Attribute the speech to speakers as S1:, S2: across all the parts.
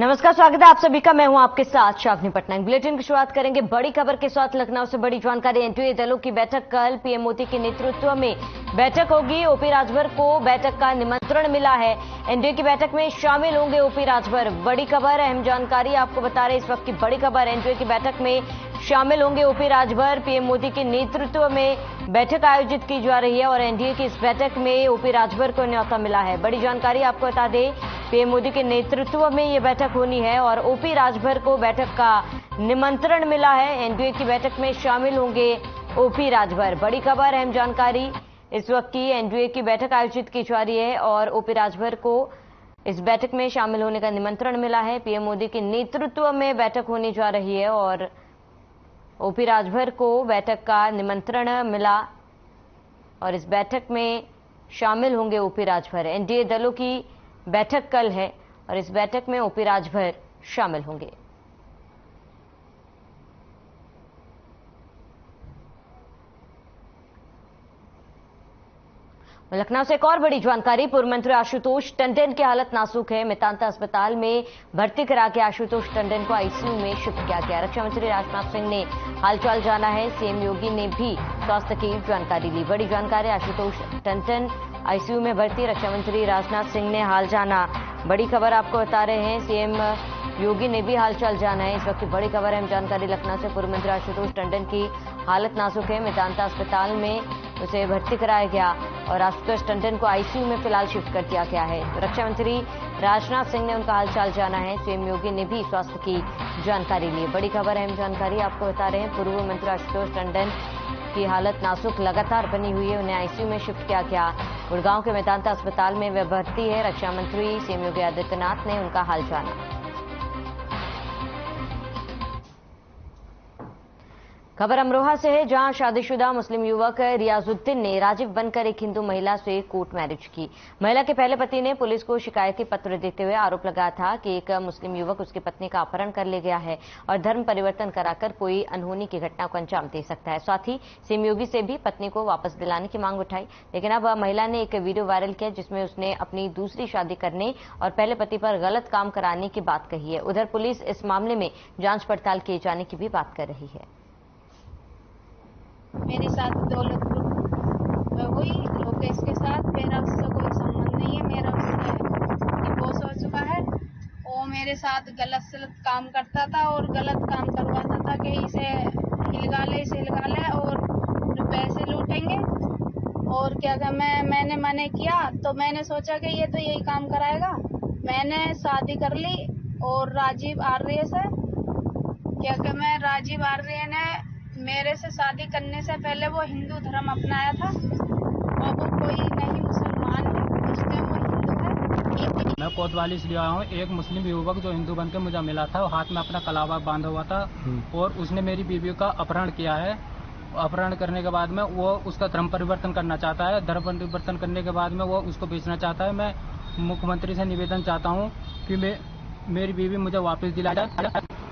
S1: नमस्कार, स्वागत है आप सभी का। मैं हूं आपके साथ शावनी पटनायक। बुलेटिन की शुरुआत करेंगे बड़ी खबर के साथ। लखनऊ से बड़ी जानकारी। एनडीए दलों की बैठक कल। पीएम मोदी के नेतृत्व में बैठक होगी। ओपी राजभर को बैठक का निमंत्रण मिला है। एनडीए की बैठक में शामिल होंगे ओपी राजभर। बड़ी खबर, अहम जानकारी आपको बता रहे इस वक्त की बड़ी खबर। एनडीए की बैठक में शामिल होंगे ओपी राजभर। पीएम मोदी के नेतृत्व में बैठक आयोजित की जा रही है और एनडीए की इस बैठक में ओपी राजभर को न्योता मिला है। बड़ी जानकारी आपको बता दें, पीएम मोदी के नेतृत्व में यह बैठक होनी है और ओपी राजभर को बैठक का निमंत्रण मिला है। एनडीए की बैठक में शामिल होंगे ओपी राजभर। बड़ी खबर, अहम जानकारी इस वक्त की। एनडीए की बैठक आयोजित की जा रही है और ओपी राजभर को इस बैठक में शामिल होने का निमंत्रण मिला है। पीएम मोदी के नेतृत्व में बैठक होने जा रही है और ओपी राजभर को बैठक का निमंत्रण मिला और इस बैठक में शामिल होंगे ओपी राजभर। एनडीए दलों की बैठक कल है और इस बैठक में ओपी राजभर शामिल होंगे। लखनऊ से एक और बड़ी जानकारी। पूर्व मंत्री आशुतोष टंडन की हालत नाजुक है। मेदांता अस्पताल में भर्ती करा के आशुतोष टंडन को आईसीयू में शिफ्ट किया गया। रक्षा मंत्री राजनाथ सिंह ने हालचाल जाना है। सीएम योगी ने भी स्वास्थ्य की जानकारी ली। बड़ी जानकारी, आशुतोष टंडन आईसीयू में भर्ती। रक्षा मंत्री राजनाथ सिंह ने हाल जाना। बड़ी खबर आपको बता रहे हैं, सीएम योगी ने भी हालचाल जाना है। इस वक्त की बड़ी खबर है, जानकारी लखनऊ से। पूर्व मंत्री आशुतोष टंडन की हालत नाजुक है। मेदांता अस्पताल में उसे भर्ती कराया गया और आशुतोष टंडन को आईसीयू में फिलहाल शिफ्ट कर दिया गया है। तो रक्षा मंत्री राजनाथ सिंह ने उनका हालचाल जाना है। सीएम योगी ने भी स्वास्थ्य की जानकारी ली। बड़ी खबर, अहम जानकारी आपको बता रहे हैं। पूर्व मंत्री आशुतोष टंडन की हालत नाजुक लगातार बनी हुई है। उन्हें आईसीयू में शिफ्ट किया गया। गुड़गांव के मेदांता अस्पताल में वे भर्ती है। रक्षा मंत्री सीएम योगी आदित्यनाथ ने उनका हाल जाना। खबर अमरोहा से है, जहां शादीशुदा मुस्लिम युवक रियाजुद्दीन ने राजीव बनकर एक हिंदू महिला से कोर्ट मैरिज की। महिला के पहले पति ने पुलिस को शिकायती पत्र देते हुए आरोप लगाया था कि एक मुस्लिम युवक उसकी पत्नी का अपहरण कर ले गया है और धर्म परिवर्तन कराकर कोई अनहोनी की घटना को अंजाम दे सकता है। साथ ही सीएम योगी से भी पत्नी को वापस दिलाने की मांग उठाई। लेकिन अब महिला ने एक वीडियो वायरल किया जिसमें उसने अपनी दूसरी शादी करने और पहले पति पर गलत काम कराने की बात कही है। उधर पुलिस इस मामले में जांच पड़ताल किए जाने की भी बात कर रही है।
S2: मेरी शादी दौलत हुई लोकेश के साथ। मेरा उससे कोई संबंध नहीं है। मेरा उससे डिवोर्स हो चुका है। वो मेरे साथ गलत सलत काम करता था और गलत काम करवाता था कि इसे हिलगा ले और पैसे लूटेंगे और क्या क्या। मैंने मना किया तो मैंने सोचा कि ये तो यही काम कराएगा। मैंने शादी कर ली और राजीव आर्य से मैं राजीव आर्य ने मेरे से शादी करने से पहले वो हिंदू धर्म अपनाया था और वो कोई नहीं मुसलमान है, उसके वो हिंदू है।
S3: मैं कोतवाली से आया हूँ। एक मुस्लिम युवक जो हिंदू बनकर मुझे मिला था, हाथ में अपना कलावा बांधा हुआ था और उसने मेरी बीवी का अपहरण किया है। अपहरण करने के बाद में वो उसका धर्म परिवर्तन करना चाहता है। धर्म परिवर्तन करने के बाद में वो उसको बेचना चाहता है। मैं मुख्यमंत्री से निवेदन चाहता हूँ कि मेरी बीवी मुझे वापस दिला जाए।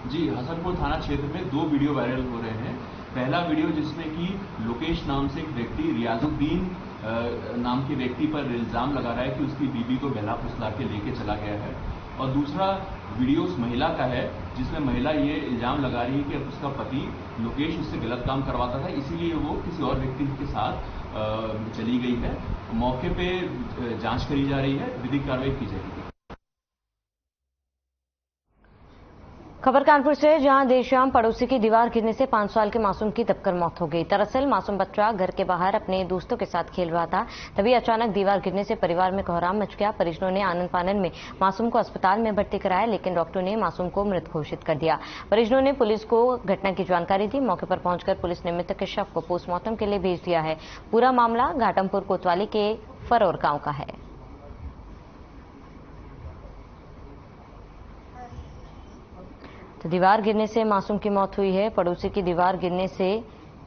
S4: जी, हसनपुर थाना क्षेत्र में 2 वीडियो वायरल हो रहे हैं। पहला वीडियो जिसमें कि लोकेश नाम से एक व्यक्ति रियाजुद्दीन नाम के व्यक्ति पर इल्जाम लगा रहा है कि उसकी बीबी को बहला फुसला के लेके चला गया है और दूसरा वीडियो उस महिला का है जिसमें महिला ये इल्जाम लगा रही है कि उसका पति लोकेश उससे गलत काम करवाता था, इसीलिए वो किसी और व्यक्ति के साथ चली गई है। मौके पे जांच करी जा रही है, विधिक कार्रवाई की जाएगी।
S1: खबर कानपुर से, जहां देर शाम पड़ोसी की दीवार गिरने से 5 साल के मासूम की दबकर मौत हो गई। दरअसल मासूम बच्चा घर के बाहर अपने दोस्तों के साथ खेल रहा था, तभी अचानक दीवार गिरने से परिवार में कोहराम मच गया। परिजनों ने आनन फानन में मासूम को अस्पताल में भर्ती कराया, लेकिन डॉक्टरों ने मासूम को मृत घोषित कर दिया। परिजनों ने पुलिस को घटना की जानकारी दी। मौके पर पहुंचकर पुलिस ने मृतक के शव को पोस्टमार्टम के लिए भेज दिया है। पूरा मामला घाटमपुर कोतवाली के फरौर गांव का है। तो दीवार गिरने से मासूम की मौत हुई है। पड़ोसी की दीवार गिरने से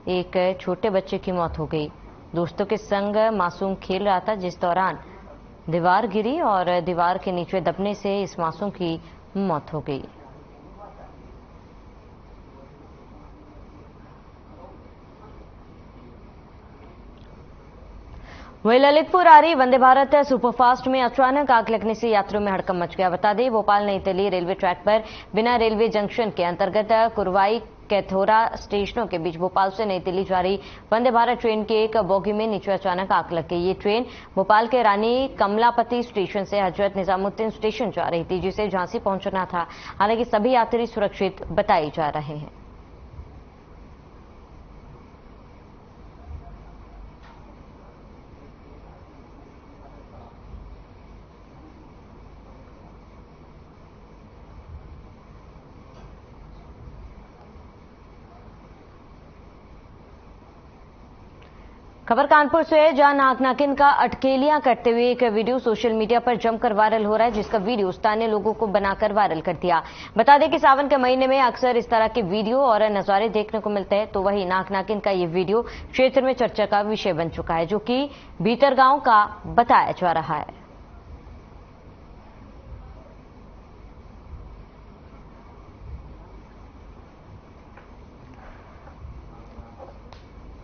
S1: एक छोटे बच्चे की मौत हो गई। दोस्तों के संग मासूम खेल रहा था, जिस दौरान दीवार गिरी और दीवार के नीचे दबने से इस मासूम की मौत हो गई। वहीं ललितपुर आ रही वंदे भारत सुपरफास्ट में अचानक आग लगने से यात्रियों में हड़कंप मच गया। बता दें, भोपाल नई दिल्ली रेलवे ट्रैक पर बिना रेलवे जंक्शन के अंतर्गत कुरवाई कैथोरा स्टेशनों के बीच भोपाल से नई दिल्ली जा रही वंदे भारत ट्रेन की एक बोगी में नीचे अचानक आग लग गई। ये ट्रेन भोपाल के रानी कमलापति स्टेशन से हजरत निजामुद्दीन स्टेशन जा रही थी, जिसे झांसी पहुंचना था। हालांकि सभी यात्री सुरक्षित बताए जा रहे हैं। खबर कानपुर से है, जहां नाक नागिन का अटकेलियां करते हुए एक वीडियो सोशल मीडिया पर जमकर वायरल हो रहा है, जिसका वीडियो स्थानीय लोगों को बनाकर वायरल कर दिया। बता दें कि सावन के महीने में अक्सर इस तरह के वीडियो और नजारे देखने को मिलते हैं। तो वहीं नाक नागिन का ये वीडियो क्षेत्र में चर्चा का विषय बन चुका है, जो कि भीतरगांव का बताया जा रहा है।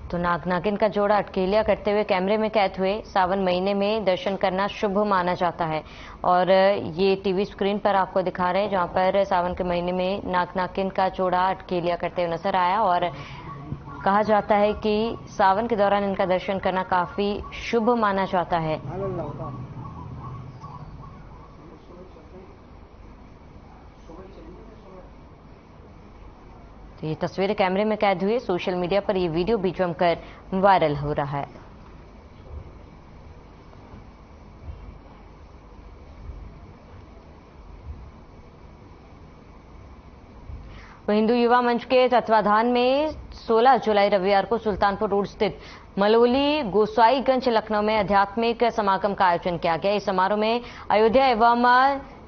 S1: तो नाग नागिन का जोड़ा अटकेलियां करते हुए कैमरे में कैद हुए। सावन महीने में दर्शन करना शुभ माना जाता है और ये टीवी स्क्रीन पर आपको दिखा रहे हैं, जहां पर सावन के महीने में नाग नागिन का जोड़ा अटकेलियां करते हुए नजर आया और कहा जाता है कि सावन के दौरान इनका दर्शन करना काफी शुभ माना जाता है। तो ये तस्वीरें कैमरे में कैद हुई। सोशल मीडिया पर ये वीडियो भी जमकर वायरल हो रहा है। तो हिंदू युवा मंच के तत्वाधान में 16 जुलाई रविवार को सुल्तानपुर रोड स्थित मलोली गोसाईगंज लखनऊ में आध्यात्मिक समागम का आयोजन किया गया। इस समारोह में अयोध्या एवं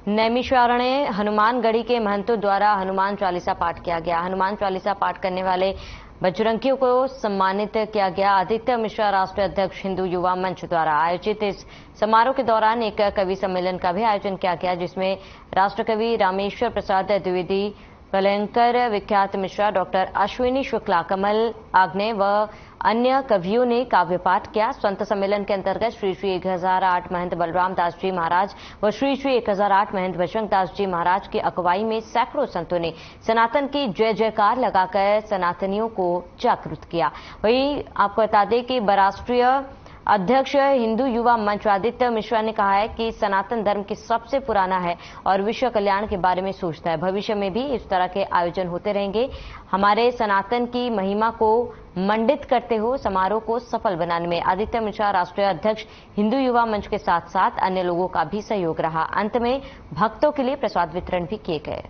S1: नैमिषारण्य हनुमानगढ़ी के महंतों द्वारा हनुमान चालीसा पाठ किया गया। हनुमान चालीसा पाठ करने वाले बजरंगियों को सम्मानित किया गया। आदित्य मिश्रा राष्ट्रीय अध्यक्ष हिंदू युवा मंच द्वारा आयोजित इस समारोह के दौरान एक कवि सम्मेलन का भी आयोजन किया गया, जिसमें राष्ट्रकवि रामेश्वर प्रसाद द्विवेदी, कलंकर विख्यात मिश्रा, डॉक्टर अश्विनी शुक्ला, कमल आग्ने व अन्य कवियों ने काव्य पाठ किया। संत सम्मेलन के अंतर्गत श्री श्री 1008 महंत बलराम दास जी महाराज व श्री श्री 1008 महंत बजरंग दास जी महाराज की अगुवाई में सैकड़ों संतों ने सनातन की जय जयकार लगाकर सनातनियों को जागरूक किया। वहीं आपको बता दें कि राष्ट्रीय अध्यक्ष हिंदू युवा मंच आदित्य मिश्रा ने कहा है कि सनातन धर्म की सबसे पुराना है और विश्व कल्याण के बारे में सोचता है। भविष्य में भी इस तरह के आयोजन होते रहेंगे। हमारे सनातन की महिमा को मंडित करते हुए समारोह को सफल बनाने में आदित्य मिश्रा राष्ट्रीय अध्यक्ष हिंदू युवा मंच के साथ साथ अन्य लोगों का भी सहयोग रहा। अंत में भक्तों के लिए प्रसाद वितरण भी किए गए।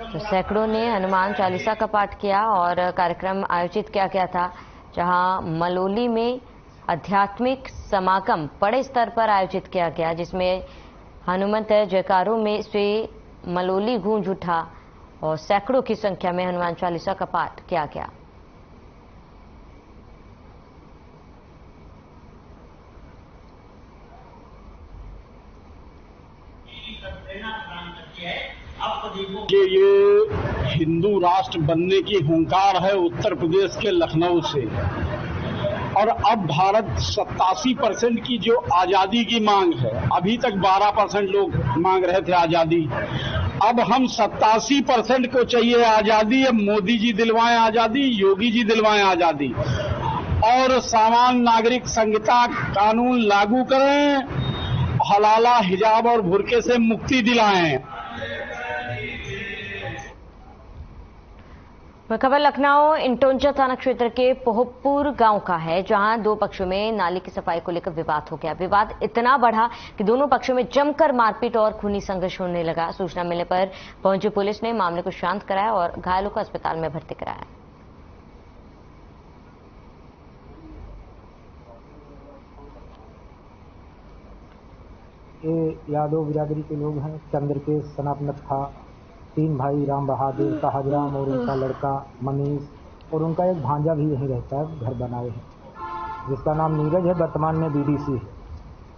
S1: तो सैकड़ों ने हनुमान चालीसा का पाठ किया और कार्यक्रम आयोजित किया गया था, जहां मलोली में आध्यात्मिक समागम बड़े स्तर पर आयोजित किया गया, जिसमें हनुमंत जयकारों में से मलोली गूंज उठा और सैकड़ों की संख्या में हनुमान चालीसा का पाठ किया गया।
S5: ये हिंदू राष्ट्र बनने की हुंकार है उत्तर प्रदेश के लखनऊ से, और अब भारत 87% की जो आजादी की मांग है, अभी तक 12% लोग मांग रहे थे आजादी, अब हम 87% को चाहिए आजादी। अब मोदी जी दिलवाएं आजादी, योगी जी दिलवाएं आजादी और सामान्य नागरिक संहिता कानून लागू करें, हलाला हिजाब और बुर्के से मुक्ति दिलाएं।
S1: खबर लखनऊ इंटोंजा थाना क्षेत्र के पोहपुर गांव का है, जहां दो पक्षों में नाली की सफाई को लेकर विवाद हो गया। विवाद इतना बढ़ा कि दोनों पक्षों में जमकर मारपीट और खूनी संघर्ष होने लगा। सूचना मिलने पर पहुंची पुलिस ने मामले को शांत कराया और घायलों को अस्पताल में भर्ती कराया।
S6: ये यादव बिरादरी के लोग हैं। चंद्रकेश सनातनथ था, 3 भाई राम बहादुर, साहजराम और उनका लड़का मनीष, और उनका एक भांजा भी यहीं रहता है, घर बनाए हैं, जिसका नाम नीरज है, वर्तमान में बीडीसी है।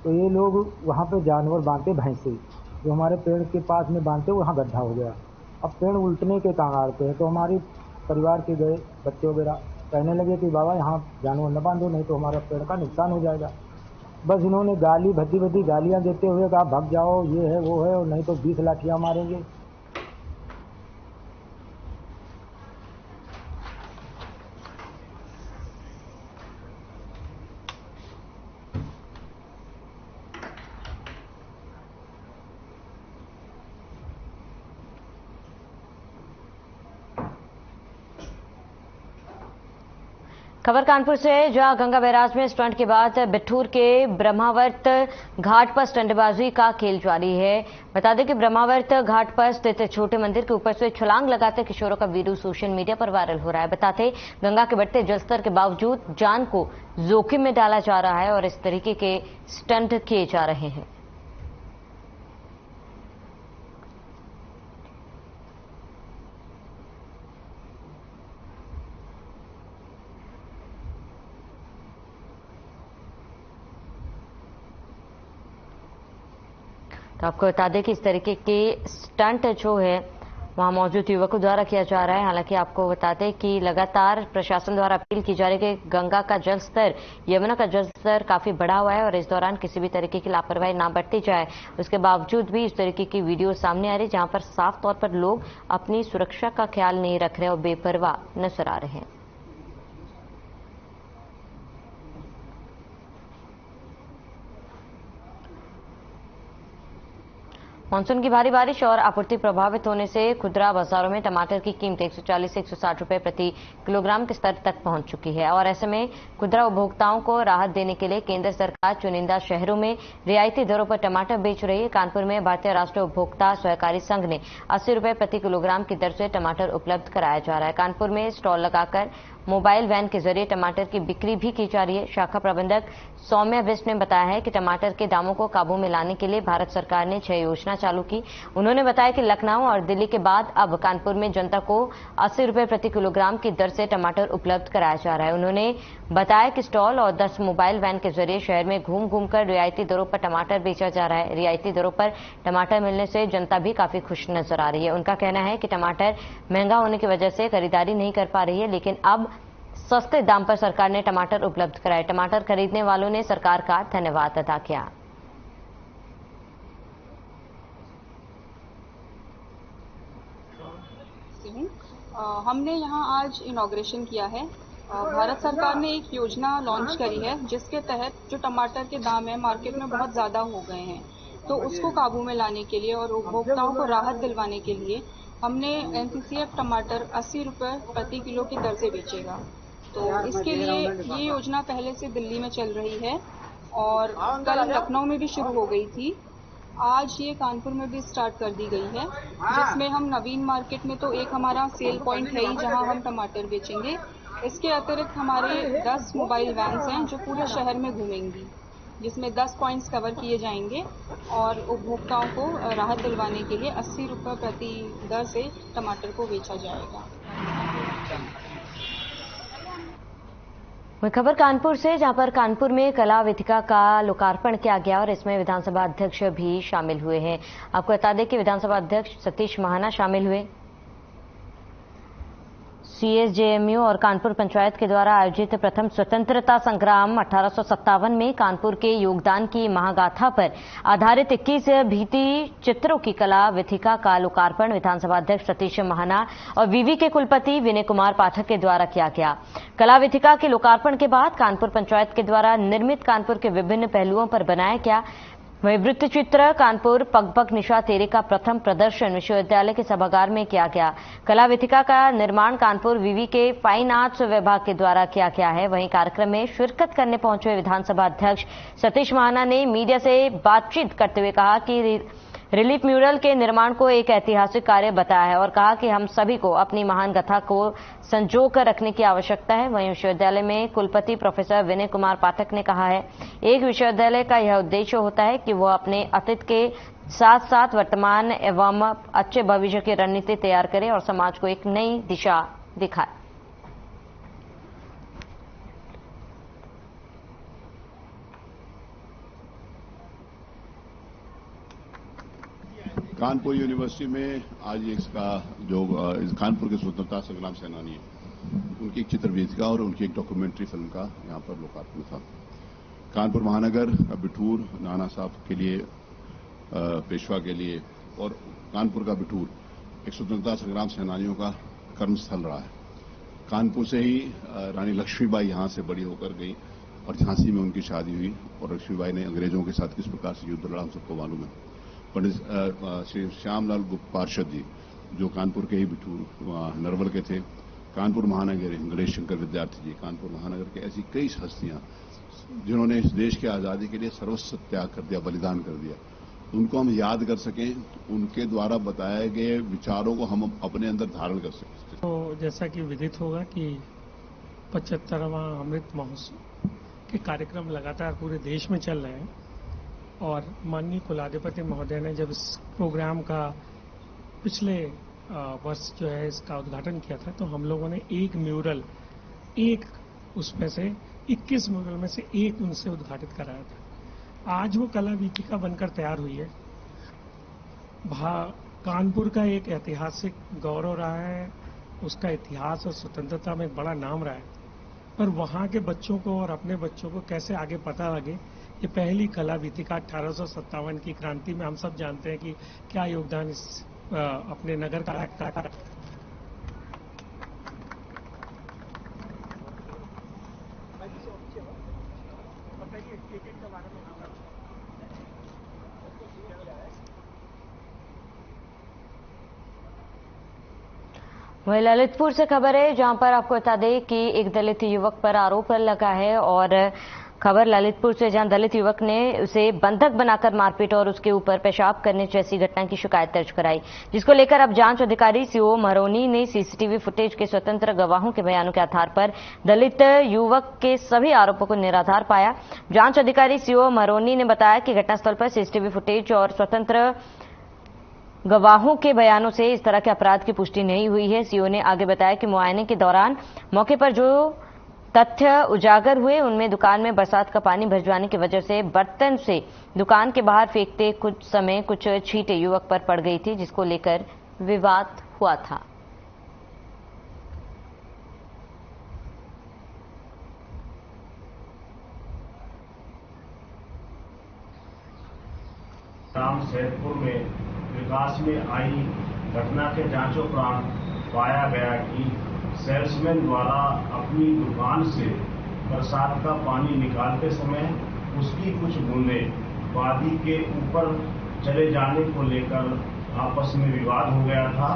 S6: तो ये लोग वहाँ पे जानवर बांधते भैंसे, जो हमारे पेड़ के पास में बांधते वहाँ गड्ढा हो गया। अब पेड़ उल्टने के कगार पे है, तो हमारी परिवार के गए बच्चे वगैरह कहने लगे कि बाबा यहाँ जानवर न बांधो, नहीं तो हमारा पेड़ का नुकसान हो जाएगा। बस इन्होंने गाली भद्दी भद्दी गालियाँ देते हुए कहा भाग जाओ, ये है वो है, और नहीं तो 20 लाठियाँ मारेंगे।
S1: खबर कानपुर से, जहां गंगा बैराज में स्टंट के बाद बिठूर के ब्रह्मावर्त घाट पर स्टंटबाजी का खेल जारी है। बता दें कि ब्रह्मावर्त घाट पर स्थित छोटे मंदिर के ऊपर से छलांग लगाते किशोरों का वीडियो सोशल मीडिया पर वायरल हो रहा है। बताते गंगा के बढ़ते जलस्तर के बावजूद जान को जोखिम में डाला जा रहा है और इस तरीके के स्टंट किए जा रहे हैं। तो आपको बता दें कि इस तरीके के स्टंट जो है वहां मौजूद युवकों द्वारा किया जा रहा है। हालांकि आपको बता दें कि लगातार प्रशासन द्वारा अपील की जा रही है कि गंगा का जलस्तर, यमुना का जलस्तर काफी बढ़ा हुआ है और इस दौरान किसी भी तरीके की लापरवाही ना बरती जाए। उसके बावजूद भी इस तरीके की वीडियो सामने आ रही है जहां पर साफ तौर पर लोग अपनी सुरक्षा का ख्याल नहीं रख रहे और बेपरवाह नजर आ रहे हैं। मानसून की भारी बारिश और आपूर्ति प्रभावित होने से खुदरा बाजारों में टमाटर की कीमत 140 से 160 रुपए प्रति किलोग्राम के स्तर तक पहुंच चुकी है और ऐसे में खुदरा उपभोक्ताओं को राहत देने के लिए केंद्र सरकार चुनिंदा शहरों में रियायती दरों पर टमाटर बेच रही है। कानपुर में भारतीय राष्ट्रीय उपभोक्ता सहकारी संघ ने 80 रुपए प्रति किलोग्राम की दर से टमाटर उपलब्ध कराया जा रहा है। कानपुर में स्टॉल लगाकर मोबाइल वैन के जरिए टमाटर की बिक्री भी की जा रही है। शाखा प्रबंधक सौम्या बिष्ट ने बताया है कि टमाटर के दामों को काबू में लाने के लिए भारत सरकार ने 6 योजना चालू की। उन्होंने बताया कि लखनऊ और दिल्ली के बाद अब कानपुर में जनता को 80 रुपए प्रति किलोग्राम की दर से टमाटर उपलब्ध कराया जा रहा है। उन्होंने बताया कि स्टॉल और 10 मोबाइल वैन के जरिए शहर में घूम घूमकर रियायती दरों पर टमाटर बेचा जा रहा है। रियायती दरों पर टमाटर मिलने से जनता भी काफी खुश नजर आ रही है। उनका कहना है कि टमाटर महंगा होने की वजह से खरीदारी नहीं कर पा रही है, लेकिन अब सस्ते दाम पर सरकार ने टमाटर उपलब्ध कराए। टमाटर खरीदने वालों ने सरकार का धन्यवाद अदा किया।
S7: हमने यहाँ आज इनॉग्रेशन किया है। भारत सरकार ने एक योजना लॉन्च करी है जिसके तहत जो टमाटर के दाम है मार्केट में बहुत ज़्यादा हो गए हैं, तो उसको काबू में लाने के लिए और उपभोक्ताओं को राहत दिलवाने के लिए हमने एनसीसीएफ टमाटर 80 रुपये प्रति किलो की दर से बेचेगा। तो इसके लिए ये योजना पहले से दिल्ली में चल रही है और कल लखनऊ में भी शुरू हो गई थी। आज ये कानपुर में भी स्टार्ट कर दी गई है, जिसमें हम नवीन मार्केट में तो एक हमारा सेल पॉइंट है ही जहां हम टमाटर बेचेंगे। इसके अतिरिक्त हमारे 10 मोबाइल वैन्स हैं जो पूरे शहर में घूमेंगी, जिसमें 10 पॉइंट्स कवर किए जाएंगे और उपभोक्ताओं को राहत दिलवाने के लिए 80 रुपये प्रति दर से टमाटर को बेचा जाएगा।
S1: खबर कानपुर से, जहां पर कानपुर में कला वेदिका का लोकार्पण किया गया और इसमें विधानसभा अध्यक्ष भी शामिल हुए हैं। आपको बता दें कि विधानसभा अध्यक्ष सतीश महाना शामिल हुए। सीएसजेएमयू और कानपुर पंचायत के द्वारा आयोजित प्रथम स्वतंत्रता संग्राम 1857 में कानपुर के योगदान की महागाथा पर आधारित 21 भित्ति चित्रों की कला वेदिका का लोकार्पण विधानसभा अध्यक्ष सतीश महाना और विवि के कुलपति विनय कुमार पाठक के द्वारा किया गया। कला वेदिका के लोकार्पण के बाद कानपुर पंचायत के द्वारा निर्मित कानपुर के विभिन्न पहलुओं पर बनाया गया वही वृत्त चित्र कानपुर पग पग निशा तेरे का प्रथम प्रदर्शन विश्वविद्यालय के सभागार में किया गया। कला वेदिका का निर्माण कानपुर विवि के फाइन आर्ट्स विभाग के द्वारा किया गया है। वहीं कार्यक्रम में शिरकत करने पहुंचे विधानसभा अध्यक्ष सतीश महाना ने मीडिया से बातचीत करते हुए कहा कि रिलीफ म्यूरल के निर्माण को एक ऐतिहासिक कार्य बताया है और कहा कि हम सभी को अपनी महान गाथा को संजो कर रखने की आवश्यकता है। वहीं विश्वविद्यालय में कुलपति प्रोफेसर विनय कुमार पाठक ने कहा है, एक विश्वविद्यालय का यह उद्देश्य होता है कि वह अपने अतीत के साथ साथ वर्तमान एवं अच्छे भविष्य की रणनीति तैयार करे और समाज को एक नई दिशा दिखाए।
S8: कानपुर यूनिवर्सिटी में आज इसका जो कानपुर के स्वतंत्रता संग्राम सेनानी है उनकी एक चित्रवीचिका और उनकी एक डॉक्यूमेंट्री फिल्म का यहां पर लोकार्पण था। कानपुर महानगर बिठूर नाना साहब के लिए, पेशवा के लिए, और कानपुर का बिठूर एक स्वतंत्रता संग्राम सेनानियों का कर्मस्थल रहा है। कानपुर से ही रानी लक्ष्मीबाई यहां से बड़ी होकर गई और झांसी में उनकी शादी हुई और लक्ष्मीबाई ने अंग्रेजों के साथ किस प्रकार से युद्ध लड़ा हम सबको मालूम है। पंडित श्री श्यामलाल गुप्त पार्षद जी जो कानपुर के ही बिठूर नरवल के थे, कानपुर महानगर गणेश शंकर विद्यार्थी जी कानपुर महानगर के, ऐसी कई हस्तियां जिन्होंने इस देश की आजादी के लिए सर्वस्व त्याग कर दिया, बलिदान कर दिया, उनको हम याद कर सकें, उनके द्वारा बताए गए विचारों को हम अपने अंदर धारण कर सकें।
S9: तो जैसा कि विदित होगा कि 75वां अमृत महोत्सव के कार्यक्रम लगातार पूरे देश में चल रहे हैं और माननीय कुलाधिपति महोदय ने जब इस प्रोग्राम का पिछले वर्ष जो है इसका उद्घाटन किया था तो हम लोगों ने एक म्यूरल, एक उसमें से 21 म्यूरल में से एक उनसे उद्घाटित कराया था। आज वो कला वीथिका बनकर तैयार हुई है। कानपुर का एक ऐतिहासिक गौरव रहा है, उसका इतिहास और स्वतंत्रता में एक बड़ा नाम रहा है, पर वहां के बच्चों को और अपने बच्चों को कैसे आगे पता लगे, ये पहली कला वीथिका 1857 की क्रांति में हम सब जानते हैं कि क्या योगदान इस अपने नगर का
S1: वहीं ललितपुर से खबर है जहां पर आपको बता दें कि एक दलित युवक पर आरोप लगा है और खबर ललितपुर से जहां दलित युवक ने उसे बंधक बनाकर मारपीट और उसके ऊपर पेशाब करने जैसी घटना की शिकायत दर्ज कराई, जिसको लेकर अब जांच अधिकारी सीओ महरौनी ने सीसीटीवी फुटेज के स्वतंत्र गवाहों के बयानों के आधार पर दलित युवक के सभी आरोपों को निराधार पाया। जांच अधिकारी सीओ महरौनी ने बताया कि घटनास्थल पर सीसीटीवी फुटेज और स्वतंत्र गवाहों के बयानों से इस तरह के अपराध की पुष्टि नहीं हुई है। सीओ ने आगे बताया कि मुआयने के दौरान मौके पर जो तथ्य उजागर हुए उनमें दुकान में बरसात का पानी भर जाने की वजह से बर्तन से दुकान के बाहर फेंकते कुछ समय कुछ छींटे युवक पर पड़ गई थी, जिसको लेकर विवाद हुआ था।
S10: ग्राम सैदपुर में विकास में आई घटना के जांचोपरांत पाया गया कि सेल्समैन द्वारा अपनी दुकान से बरसात का पानी निकालते समय उसकी कुछ बूंदें वादी के ऊपर चले जाने को लेकर आपस में विवाद हो गया था।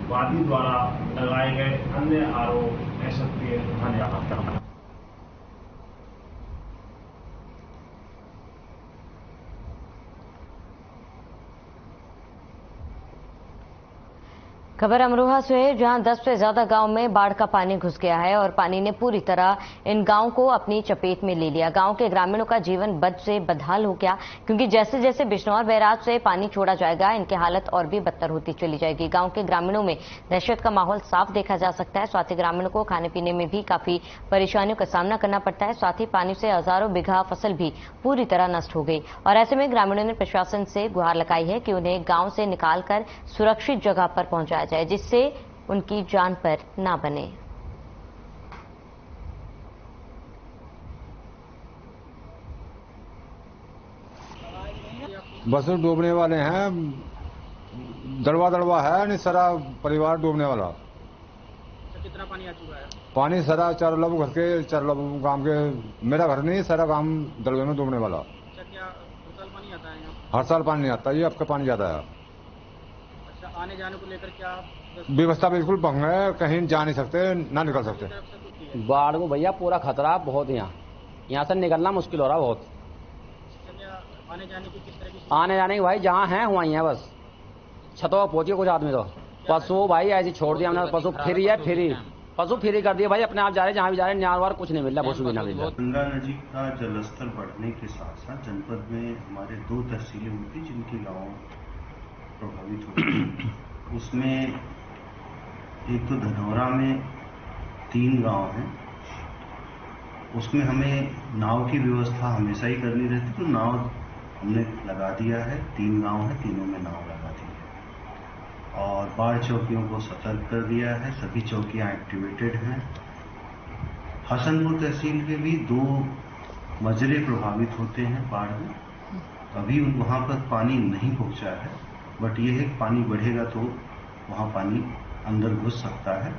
S10: वादी द्वारा लगाए गए अन्य आरोप एसएसपी थाने
S1: खबर अमरोहा से है जहां 10 से ज्यादा गांव में बाढ़ का पानी घुस गया है और पानी ने पूरी तरह इन गांवों को अपनी चपेट में ले लिया। गांव के ग्रामीणों का जीवन बद से बदहाल हो गया क्योंकि जैसे जैसे बिजनौर बैराज से पानी छोड़ा जाएगा इनकी हालत और भी बदतर होती चली जाएगी। गांव के ग्रामीणों में दहशत का माहौल साफ देखा जा सकता है। साथ ही ग्रामीणों को खाने पीने में भी काफी परेशानियों का सामना करना पड़ता है। साथ ही पानी से हजारों बीघा फसल भी पूरी तरह नष्ट हो गई और ऐसे में ग्रामीणों ने प्रशासन से गुहार लगाई है कि उन्हें गांव से निकालकर सुरक्षित जगह पर पहुंचाया जाए जिससे उनकी जान पर ना बने।
S11: बस डूबने वाले हैं, दड़वा दड़वा है नहीं, सारा परिवार डूबने वाला।
S3: कितना पानी आ चुका है?
S11: पानी सारा 4 लब घर के 4 लब गांव के, मेरा घर नहीं, सारा गांव दड़वे में डूबने वाला।
S3: अच्छा, क्या हर साल पानी आता है यहाँ?
S11: हर साल पानी नहीं आता, ये आपका पानी जाता है।
S3: अच्छा, आने जाने को लेकर क्या
S11: व्यवस्था बिल्कुल भंग है, कहीं जा नहीं सकते, ना निकल सकते।
S12: बाढ़ को भैया पूरा खतरा बहुत, यहाँ से निकलना मुश्किल हो रहा बहुत।
S3: आने जाने की किस तरह की?
S12: आने जाने की भाई जहाँ हैं वहीं है, बस छतों पर पहुंचे कुछ आदमी तो। पशु भाई ऐसे छोड़ दिया हमने, पशु फ्री है, पशु फ्री कर दिए भाई, अपने आप जा रहे जहाँ भी जा रहे, न्यारवार कुछ नहीं मिल रहा, पशु भी ना मिल रहा।
S13: गंगा नदी का जलस्तर बढ़ने के साथ साथ जनपद में हमारे 2 तहसीलें होती जिनके गाँव प्रभावित होते। उसमें एक तो धनौरा में 3 गांव हैं, उसमें हमें नाव की व्यवस्था हमेशा ही करनी रहती, तो नाव हमने लगा दिया है। 3 गांव है, तीनों में नाव लगा दी है। और बाढ़ चौकियों को सतर्क कर दिया है। सभी चौकियां एक्टिवेटेड हैं। हसनपुर तहसील के भी 2 मजरे प्रभावित होते हैं बाढ़ में। अभी वहां पर पानी नहीं पहुंचा है, बट ये है पानी बढ़ेगा तो वहां पानी अंदर घुस सकता है।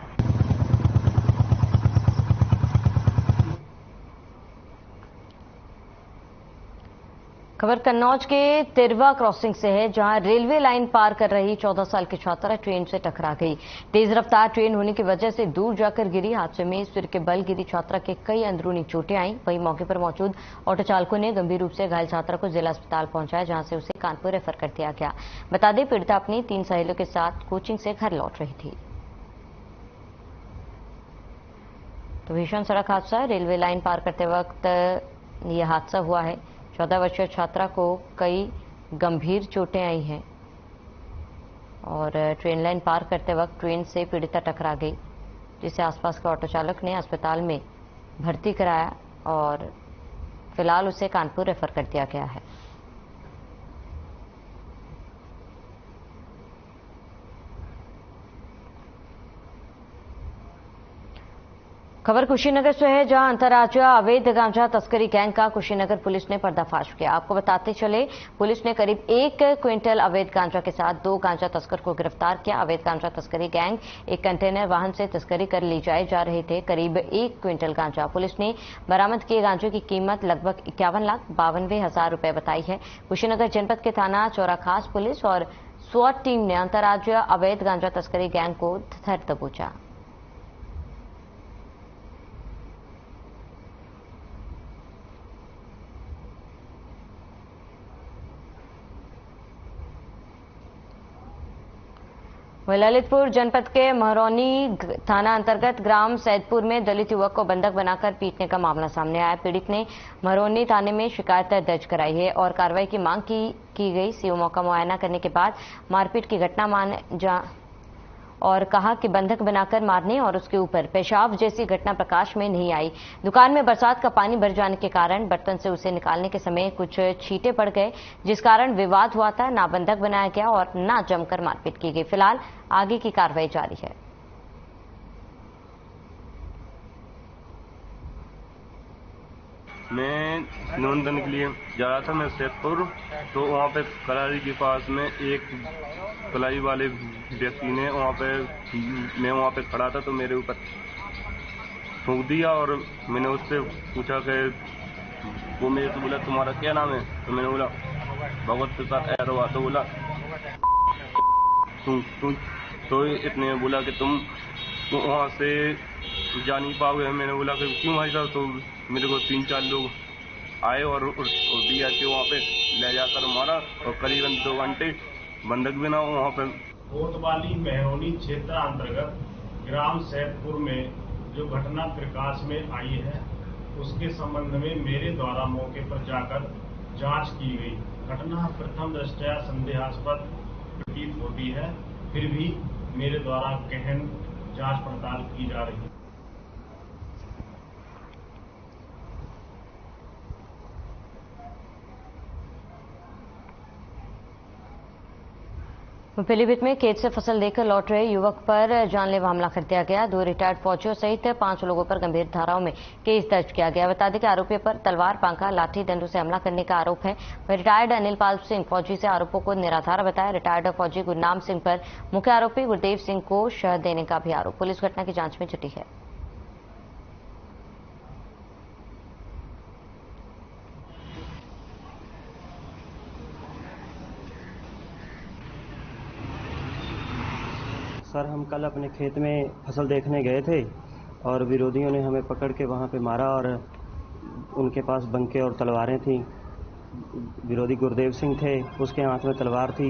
S1: खबर कन्नौज के तिरवा क्रॉसिंग से है, जहां रेलवे लाइन पार कर रही 14 साल की छात्रा ट्रेन से टकरा गई। तेज रफ्तार ट्रेन होने की वजह से दूर जाकर गिरी। हादसे में सिर के बल गिरी छात्रा के कई अंदरूनी चोटें आईं। वहीं मौके पर मौजूद ऑटो चालकों ने गंभीर रूप से घायल छात्रा को जिला अस्पताल पहुंचाया, जहां से उसे कानपुर रेफर कर दिया गया। बता दें, पीड़िता अपनी 3 सहेलियों के साथ कोचिंग से घर लौट रही थी। तो भीषण सड़क हादसा, रेलवे लाइन पार करते वक्त यह हादसा हुआ है। 14 वर्षीय छात्रा को कई गंभीर चोटें आई हैं और ट्रेन लाइन पार करते वक्त ट्रेन से पीड़िता टकरा गई, जिसे आसपास के ऑटो चालक ने अस्पताल में भर्ती कराया और फिलहाल उसे कानपुर रेफर कर दिया गया है। खबर कुशीनगर से है, जहां अंतर्राज्यीय अवैध गांजा तस्करी गैंग का कुशीनगर पुलिस ने पर्दाफाश किया। आपको बताते चले, पुलिस ने करीब 1 क्विंटल अवैध गांजा के साथ 2 गांजा तस्कर को गिरफ्तार किया। अवैध गांजा तस्करी गैंग एक कंटेनर वाहन से तस्करी कर ले जाए जा रहे थे करीब 1 क्विंटल गांजा। पुलिस ने बरामद किए गांजे की कीमत लगभग 51,92,000 रुपए बताई है। कुशीनगर जनपद के थाना चौराखास पुलिस और स्वाट टीम ने अंतर्राज्यीय अवैध गांजा तस्करी गैंग को धर दबोचा। वहीं ललितपुर जनपद के महरौनी थाना अंतर्गत ग्राम सैदपुर में दलित युवक को बंधक बनाकर पीटने का मामला सामने आया। पीड़ित ने महरौनी थाने में शिकायत दर्ज कराई है और कार्रवाई की मांग की गई। सीओ मौका मुआयना करने के बाद मारपीट की घटना और कहा कि बंधक बनाकर मारने और उसके ऊपर पेशाब जैसी घटना प्रकाश में नहीं आई। दुकान में बरसात का पानी भर जाने के कारण बर्तन से उसे निकालने के समय कुछ छींटे पड़ गए, जिस कारण विवाद हुआ था। ना बंधक बनाया गया और ना जमकर मारपीट की गई। फिलहाल आगे की कार्रवाई जारी है।
S14: मैं नौनदन के लिए जा रहा था, मैं सैदपुर, तो वहाँ पे कलारी के पास में एक कलाई वाले व्यक्ति ने मैं वहाँ पे खड़ा था तो मेरे ऊपर थूक दिया और मैंने उससे पूछा कि वो मेरे से बोला तुम्हारा क्या नाम है, तो मैंने बोला भगवत प्रसाद ऐरवा। तो बोला तो इतने में बोला कि तुम वहाँ से जा नहीं पाओगे। मैंने बोला कि क्यों भाई साहब? तो मेरे को 3-4 लोग आए और दिया के वहाँ पे ले जाकर मारा और करीबन 2 घंटे बंधक बिना वहाँ पे।
S10: कोतवाली महरौनी क्षेत्र अंतर्गत ग्राम सैदपुर में जो घटना प्रकाश में आई है, उसके संबंध में मेरे द्वारा मौके पर जाकर जांच की गई। घटना प्रथम दृष्टया संदेहास्पद प्रतीत होती है, फिर भी मेरे द्वारा गहन जांच पड़ताल की जा रही है।
S1: पीलीभीत में खेत से फसल देकर लौट रहे युवक पर जानलेवा हमला कर दिया गया। 2 रिटायर्ड फौजियों सहित 5 लोगों पर गंभीर धाराओं में केस दर्ज किया गया। बता दें कि आरोपी पर तलवार, पांखा, लाठी डंडों से हमला करने का आरोप है। रिटायर्ड अनिल पाल सिंह फौजी से आरोपों को निराधार बताया। रिटायर्ड फौजी गुरनाम सिंह पर मुख्य आरोपी गुरदेव सिंह को शह देने का भी आरोप। पुलिस घटना की जांच में जुटी है।
S15: सर, हम कल अपने खेत में फसल देखने गए थे और विरोधियों ने हमें पकड़ के वहाँ पे मारा और उनके पास बंके और तलवारें थीं। विरोधी गुरदेव सिंह थे, उसके हाथ में तलवार थी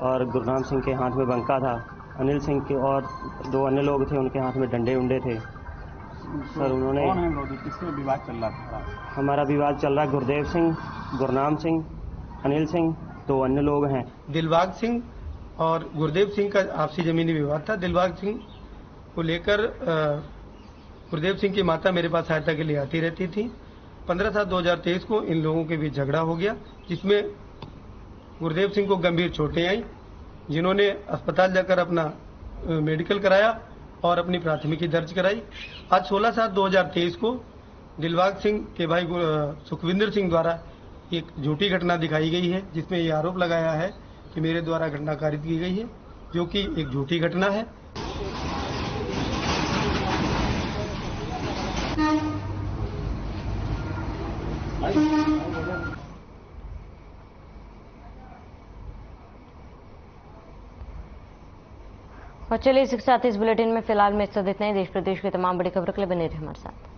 S15: और गुरनाम सिंह के हाथ में बंका था। अनिल सिंह के और 2 अन्य लोग थे, उनके हाथ में डंडे उंडे थे। सर, उन्होंने
S5: कौन है विरोधी? किससे विवाद चल रहा था?
S15: हमारा विवाद चल रहा है। गुरदेव सिंह, गुरनाम सिंह, अनिल सिंह, 2 अन्य लोग हैं।
S16: दिलबाग सिंह और गुरदेव सिंह का आपसी जमीनी विवाद था। दिलबाग सिंह को लेकर गुरदेव सिंह की माता मेरे पास सहायता के लिए आती रहती थी। 15/7/2023 को इन लोगों के बीच झगड़ा हो गया, जिसमें गुरदेव सिंह को गंभीर चोटें आई जिन्होंने अस्पताल जाकर अपना मेडिकल कराया और अपनी प्राथमिकी दर्ज कराई। आज 16/7/2023 को दिलबाग सिंह के भाई सुखविंदर सिंह द्वारा एक झूठी घटना दिखाई गई है, जिसमें ये आरोप लगाया है कि मेरे द्वारा घटना कारित की गई है, जो कि एक झूठी घटना है।
S1: और चलिए इसके साथ इस बुलेटिन में फिलहाल में इतना ही। देश प्रदेश की तमाम बड़ी खबरों के लिए बने रहे हमारे साथ।